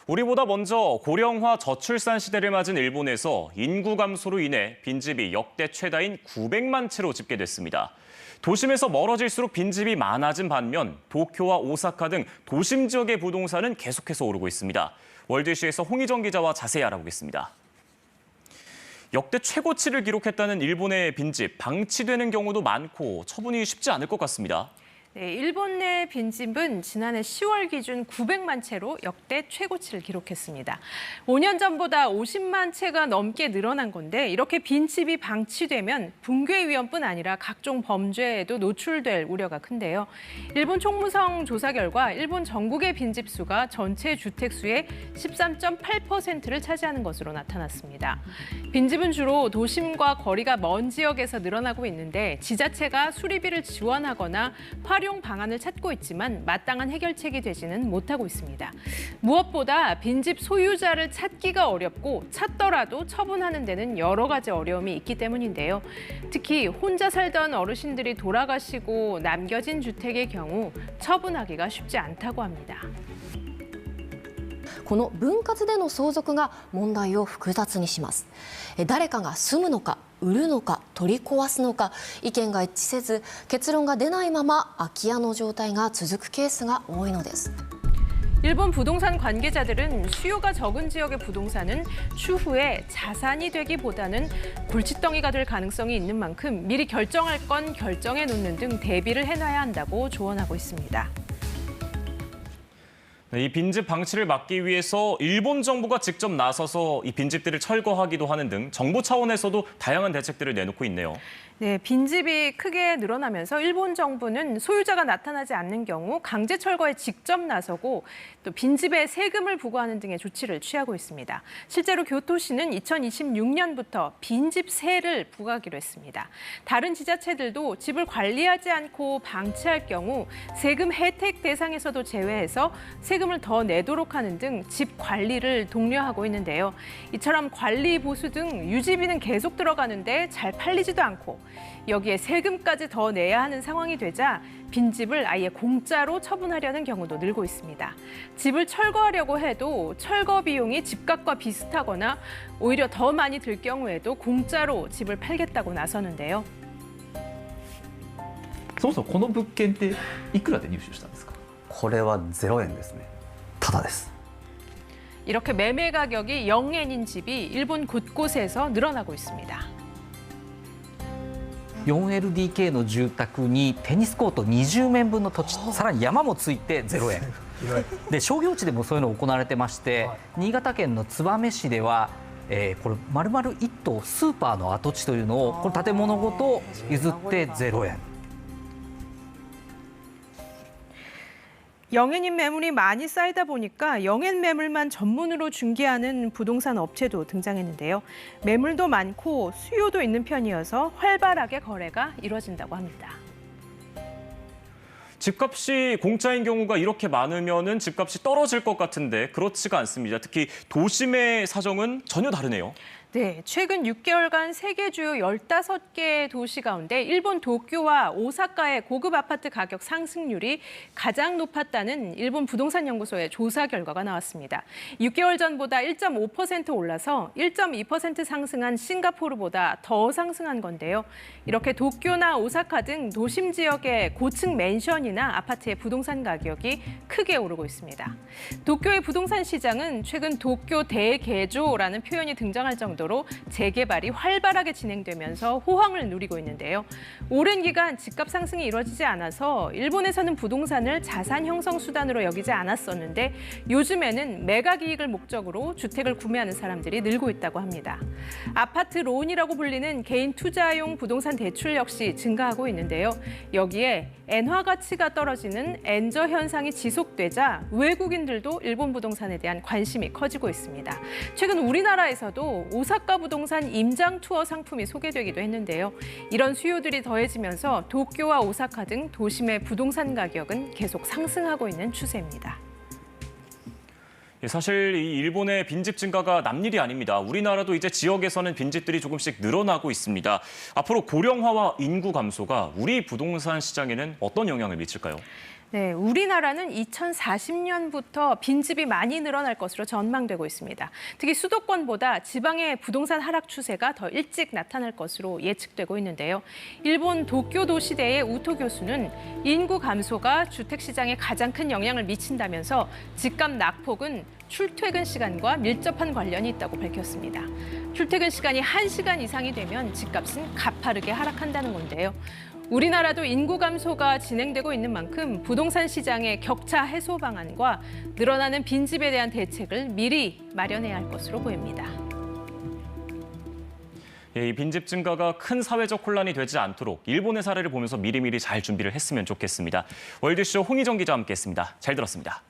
우리보다 먼저 고령화 저출산 시대를 맞은 일본에서 인구 감소로 인해 빈집이 역대 최다인 900만 채로 집계됐습니다. 도심에서 멀어질수록 빈집이 많아진 반면 도쿄와 오사카 등 도심 지역의 부동산은 계속해서 오르고 있습니다. 월드이슈에서 홍희정 기자와 자세히 알아보겠습니다. 역대 최고치를 기록했다는 일본의 빈집, 방치되는 경우도 많고 처분이 쉽지 않을 것 같습니다. 네, 일본 내 빈집은 지난해 10월 기준 900만 채로 역대 최고치를 기록했습니다. 5년 전보다 50만 채가 넘게 늘어난 건데 이렇게 빈집이 방치되면 붕괴 위험뿐 아니라 각종 범죄에도 노출될 우려가 큰데요. 일본 총무성 조사 결과 일본 전국의 빈집 수가 전체 주택 수의 13.8%를 차지하는 것으로 나타났습니다. 빈집은 주로 도심과 거리가 먼 지역에서 늘어나고 있는데 지자체가 수리비를 지원하거나 활용 방안을 찾고 있지만 마땅한 해결책이 되지는 못하고 있습니다. 무엇보다 빈집 소유자를 찾기가 어렵고 찾더라도 처분하는 데는 여러 가지 어려움이 있기 때문인데요. 특히 혼자 살던 어르신들이 돌아가시고 남겨진 주택의 경우 처분하기가 쉽지 않다고 합니다. この分割での相続が問題を複雑にします。誰かが住むのか売るのか取り壊すのか意見が一致せず結論が出ないまま空き家の状態が続くケースが多いのです。 일본 부동산 관계자들은 수요가 적은 지역의 부동산은 추후에 자산이 되기보다는 골칫덩이가 될 가능성이 있는 만큼 미리 결정할 건 결정해 놓는 등 대비를 해놔야 한다고 조언하고 있습니다. 이 빈집 방치를 막기 위해서 일본 정부가 직접 나서서 이 빈집들을 철거하기도 하는 등 정부 차원에서도 다양한 대책들을 내놓고 있네요. 네, 빈집이 크게 늘어나면서 일본 정부는 소유자가 나타나지 않는 경우 강제 철거에 직접 나서고 또 빈집에 세금을 부과하는 등의 조치를 취하고 있습니다. 실제로 교토시는 2026년부터 빈집세를 부과하기로 했습니다. 다른 지자체들도 집을 관리하지 않고 방치할 경우 세금 혜택 대상에서도 제외해서 세금을 더 내도록 하는 등 집 관리를 독려하고 있는데요. 이처럼 관리 보수 등 유지비는 계속 들어가는데 잘 팔리지도 않고 여기에 세금까지 더 내야 하는 상황이 되자 빈집을 아예 공짜로 처분하려는 경우도 늘고 있습니다. 집을 철거하려고 해도 철거 비용이 집값과 비슷하거나 오히려 더 많이 들 경우에도 공짜로 집을 팔겠다고 나서는데요. そもそもこの物件っていくらで入手したんですか？これは0円ですね。ただです。 이렇게 매매 가격이 0엔인 집이 일본 곳곳에서 늘어나고 있습니다. 4LDK の住宅にテニスコート20面分の土地、さらに山もついて0円で商業地でもそういうの行われてまして、新潟県の燕市では、これ丸々1棟スーパーの跡地というのをこの建物ごと譲って0円。 영엔인 매물이 많이 쌓이다 보니까 영엔 매물만 전문으로 중개하는 부동산 업체도 등장했는데요. 매물도 많고 수요도 있는 편이어서 활발하게 거래가 이루어진다고 합니다. 집값이 공짜인 경우가 이렇게 많으면은 집값이 떨어질 것 같은데 그렇지가 않습니다. 특히 도심의 사정은 전혀 다르네요. 네, 최근 6개월간 세계 주요 15개 도시 가운데 일본 도쿄와 오사카의 고급 아파트 가격 상승률이 가장 높았다는 일본 부동산 연구소의 조사 결과가 나왔습니다. 6개월 전보다 1.5% 올라서 1.2% 상승한 싱가포르보다 더 상승한 건데요. 이렇게 도쿄나 오사카 등 도심 지역의 고층 맨션이나 아파트의 부동산 가격이 크게 오르고 있습니다. 도쿄의 부동산 시장은 최근 도쿄 대개조라는 표현이 등장할 정도로 재개발이 활발하게 진행되면서 호황을 누리고 있는데요. 오랜 기간 집값 상승이 이루어지지 않아서 일본에서는 부동산을 자산 형성 수단으로 여기지 않았었는데 요즘에는 매각 이익을 목적으로 주택을 구매하는 사람들이 늘고 있다고 합니다. 아파트 론이라고 불리는 개인 투자용 부동산 대출 역시 증가하고 있는데요. 여기에 엔화 가치가 떨어지는 엔저 현상이 지속되자 외국인들도 일본 부동산에 대한 관심이 커지고 있습니다. 최근 우리나라에서도 오사카 부동산 임장 투어 상품이 소개되기도 했는데요. 이런 수요들이 더해지면서 도쿄와 오사카 등 도심의 부동산 가격은 계속 상승하고 있는 추세입니다. 사실 이 일본의 빈집 증가가 남일이 아닙니다. 우리나라도 이제 지역에서는 빈집들이 조금씩 늘어나고 있습니다. 앞으로 고령화와 인구 감소가 우리 부동산 시장에는 어떤 영향을 미칠까요? 네, 우리나라는 2040년부터 빈집이 많이 늘어날 것으로 전망되고 있습니다. 특히 수도권보다 지방의 부동산 하락 추세가 더 일찍 나타날 것으로 예측되고 있는데요. 일본 도쿄 도시대의 우토 교수는 인구 감소가 주택 시장에 가장 큰 영향을 미친다면서 집값 낙폭은 출퇴근 시간과 밀접한 관련이 있다고 밝혔습니다. 출퇴근 시간이 1시간 이상이 되면 집값은 가파르게 하락한다는 건데요. 우리나라도 인구 감소가 진행되고 있는 만큼 부동산 시장의 격차 해소 방안과 늘어나는 빈집에 대한 대책을 미리 마련해야 할 것으로 보입니다. 이 빈집 증가가 큰 사회적 혼란이 되지 않도록 일본의 사례를 보면서 미리미리 잘 준비를 했으면 좋겠습니다. 월드쇼 홍희정 기자와 함께했습니다. 잘 들었습니다.